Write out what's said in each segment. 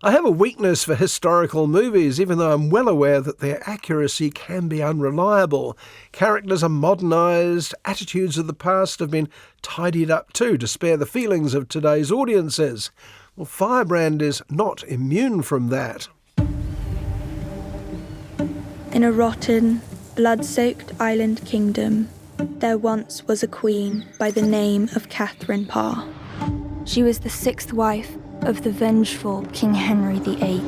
I have a weakness for historical movies, even though I'm well aware that their accuracy can be unreliable. Characters are modernised, attitudes of the past have been tidied up too to spare the feelings of today's audiences. Well, Firebrand is not immune from that. In a rotten, blood-soaked island kingdom, there once was a queen by the name of Catherine Parr. She was the sixth wife of the vengeful King Henry VIII.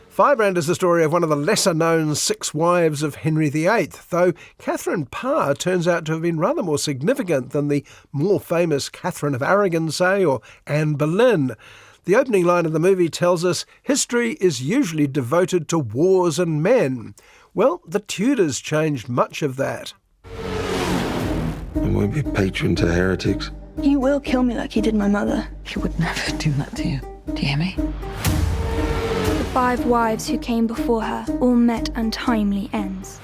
Firebrand is the story of one of the lesser-known 6 wives of Henry VIII, though Catherine Parr turns out to have been rather more significant than the more famous Catherine of Aragon, say, or Anne Boleyn. The opening line of the movie tells us history is usually devoted to wars and men. Well, the Tudors changed much of that. I won't be patron to heretics. He will kill me like he did my mother. He would never do that to you. Do you hear me? The 5 wives who came before her all met untimely ends.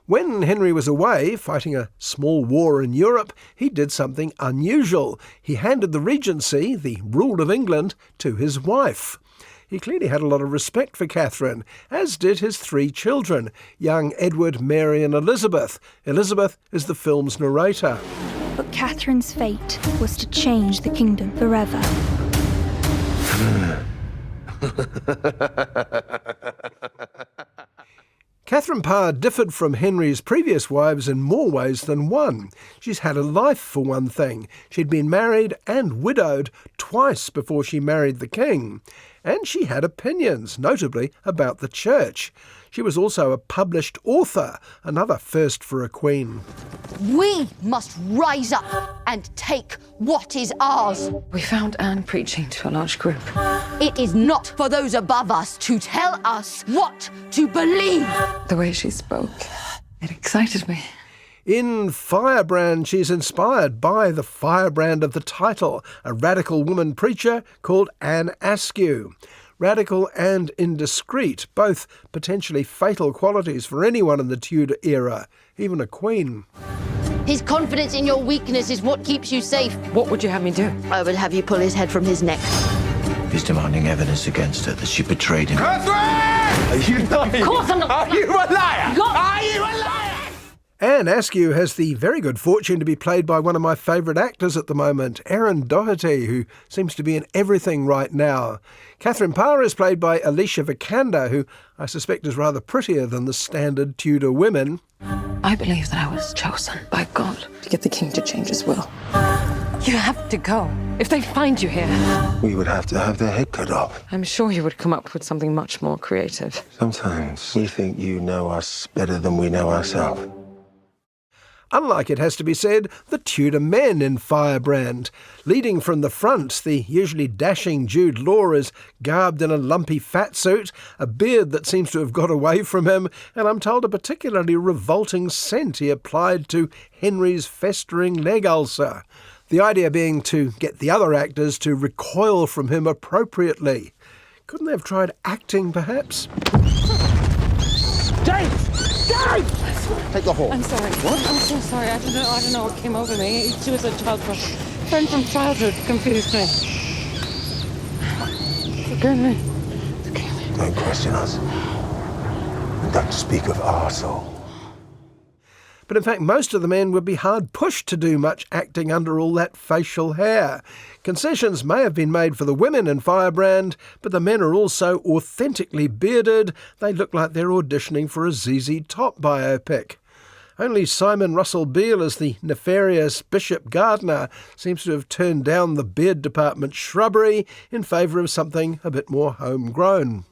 When Henry was away, fighting a small war in Europe, he did something unusual. He handed the regency, the rule of England, to his wife. He clearly had a lot of respect for Catherine, as did his 3 children, young Edward, Mary and Elizabeth. Elizabeth is the film's narrator. But Catherine's fate was to change the kingdom forever. Catherine Parr differed from Henry's previous wives in more ways than one. She's had a life, for one thing. She'd been married and widowed twice before she married the king. And she had opinions, notably about the church. She was also a published author, another first for a queen. We must rise up and take what is ours. We found Anne preaching to a large group. It is not for those above us to tell us what to believe. The way she spoke, it excited me. In Firebrand, she's inspired by the Firebrand of the title, a radical woman preacher called Anne Askew. Radical and indiscreet, both potentially fatal qualities for anyone in the Tudor era, even a queen. His confidence in your weakness is what keeps you safe. What would you have me do? I would have you pull his head from his neck. He's demanding evidence against her that she betrayed him. Catherine! Are you lying? Of course I'm not. Are you a liar? Are you a liar? Anne Askew has the very good fortune to be played by one of my favourite actors at the moment, Erin Doherty, who seems to be in everything right now. Catherine Parr is played by Alicia Vikander, who I suspect is rather prettier than the standard Tudor women. I believe that I was chosen by God to get the king to change his will. You have to go. If they find you here, We would have to have their head cut off. I'm sure you would come up with something much more creative. Sometimes we think you know us better than we know ourselves. Unlike, it has to be said, the Tudor men in Firebrand. Leading from the front, the usually dashing Jude Law is garbed in a lumpy fat suit, a beard that seems to have got away from him, and I'm told a particularly revolting scent he applied to Henry's festering leg ulcer. The idea being to get the other actors to recoil from him appropriately. Couldn't they have tried acting, perhaps? Take the hall. I'm sorry. What? I'm so sorry. I don't know what came over me. She was a friend from childhood. Confused me. Forgive me. Forgive me. Don't question us. And don't speak of our soul. But in fact, most of the men would be hard pushed to do much acting under all that facial hair. Concessions may have been made for the women in Firebrand, but the men are also authentically bearded. They look like they're auditioning for a ZZ Top biopic. Only Simon Russell Beale as the nefarious Bishop Gardner seems to have turned down the beard department shrubbery in favour of something a bit more homegrown.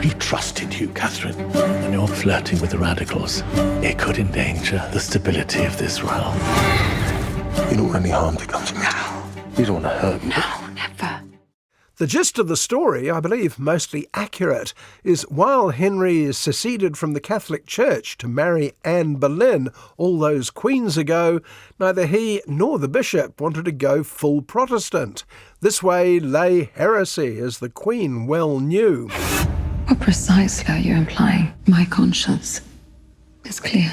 We trusted you, Catherine, and you're flirting with the radicals. It could endanger the stability of this realm. You don't want any harm to come to me. You don't want to hurt me. No, never. The gist of the story, I believe mostly accurate, is while Henry seceded from the Catholic Church to marry Anne Boleyn all those queens ago, neither he nor the bishop wanted to go full Protestant. This way lay heresy, as the Queen well knew. What precisely are you implying? My conscience is clear.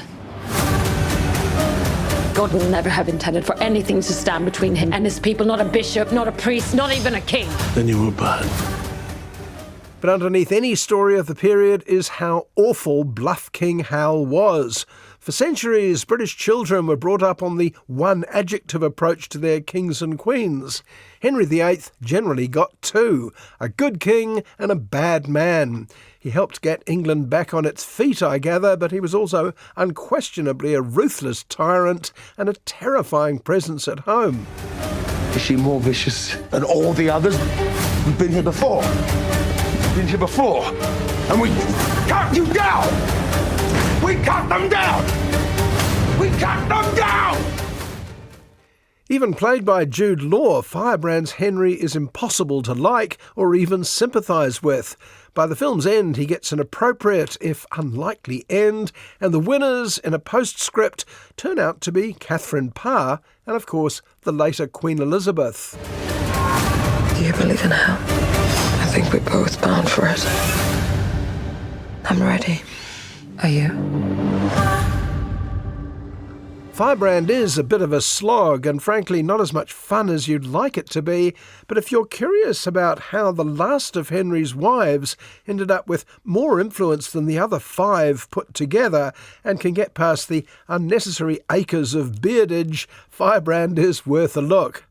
God will never have intended for anything to stand between him and his people. Not a bishop, not a priest, not even a king. Then you will burn. But underneath any story of the period is how awful Bluff King Hal was. For centuries, British children were brought up on the one-adjective approach to their kings and queens. Henry VIII generally got two, a good king and a bad man. He helped get England back on its feet, I gather, but he was also unquestionably a ruthless tyrant and a terrifying presence at home. Is she more vicious than all the others? We've been here before. And we cut you down! We cut them down! We cut them down! Even played by Jude Law, Firebrand's Henry is impossible to like or even sympathise with. By the film's end, he gets an appropriate, if unlikely, end, and the winners, in a postscript, turn out to be Catherine Parr and, of course, the later Queen Elizabeth. Do you believe in hell? I think we're both bound for it. I'm ready. Are you? Firebrand is a bit of a slog and frankly not as much fun as you'd like it to be, but if you're curious about how the last of Henry's wives ended up with more influence than the other 5 put together and can get past the unnecessary acres of beardage, Firebrand is worth a look.